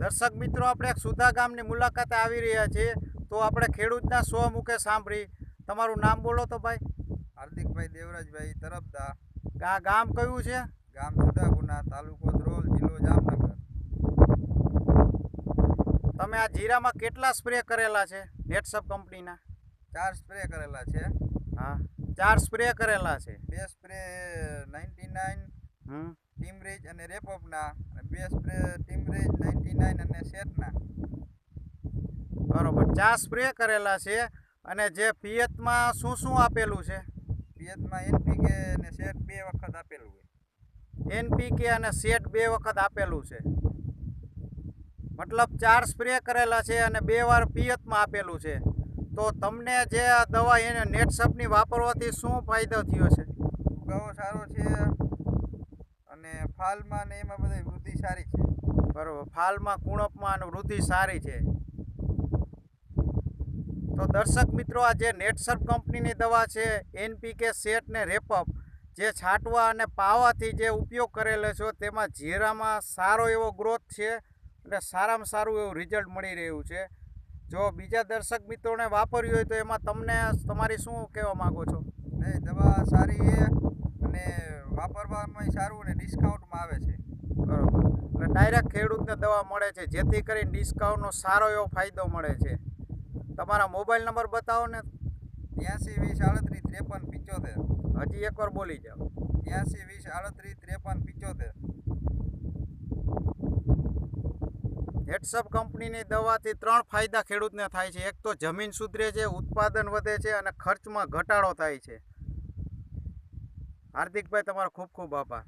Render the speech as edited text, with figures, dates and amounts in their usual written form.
દર્શક મિત્રો, આપણે એક સુધા ગામની મુલાકાતે આવી રહ્યા છીએ. તો આપણે ખેડૂતના સ્વ મુખે સાંભળી. તમારું નામ બોલો તો ભાઈ. હાર્દિકભાઈ દેવરાજભાઈ તરફદા. આ ગામ કયું છે? ગામ સુદાગુના, તાલુકો ધ્રોલ, જિલ્લો જામનગર. તમે આ જીરામાં કેટલા સ્પ્રે કરેલા છે નેટસપ કંપનીના? 4 સ્પ્રે કરેલા છે. હા, 4 સ્પ્રે કરેલા છે. 2 સ્પ્રે 99 ટીમરેજ અને રેપોપના, અને 2 સ્પ્રે ટીમરેજ 99 અને સેટના. બરોબર, 4 સ્પ્રે કરેલા છે. અને જે પિયતમાં શું શું આપેલું છે? પિયતમાં એનપીકે અને સેટ 2 વખત આપેલું છે. એનપીકે અને સેટ 2 વખત આપેલું છે. મતલબ 4 સ્પ્રે કરેલા છે અને 2 વાર પિયતમાં આપેલું છે. તો તમને જે આ દવા એને નેટસપની વાપરવાથી શું ફાયદો થયો છે? ઉગાવો સારો છે અને ફાલમાં ને એમાં બધી વૃદ્ધિ સારી છે. બરોબર, ફાલમાં, કુણપમાં અને વૃદ્ધિ સારી છે. તો દર્શક મિત્રો, આ જે નેટસપ કંપનીની દવા છે એનપીકે સેટ ને રેપઅપ, જે છાંટવા અને પાવાથી જે ઉપયોગ કરેલો છે તેમાં જીરામાં સારો એવો ગ્રોથ છે અને સારામાં સારું એવું રિઝલ્ટ મળી રહ્યું છે. જો બીજા દર્શક મિત્રોને વાપર્યું હોય તો એમાં તમને તમારી શું કહેવા માગો છો? નહીં, દવા સારી છે અને વાપરવામાં સારું અને ડિસ્કાઉન્ટમાં આવે છે. બરોબર, એટલે ડાયરેક્ટ ખેડૂતને દવા મળે છે, જેથી કરીને ડિસ્કાઉન્ટનો સારો એવો ફાયદો મળે છે. તમારા મોબાઈલ નંબર બતાવો ને. 83 20 38 53 75. હજી એકવાર બોલી જાઓ. 83 20 38 53 75. નેટસપ કંપનીની દવાથી 3 ફાયદા ખેડૂતને થાય છે. એક તો જમીન સુધરે છે, ઉત્પાદન વધે છે અને ખર્ચમાં ઘટાડો થાય છે. હાર્દિકભાઈ, તમારો ખૂબ ખૂબ આભાર.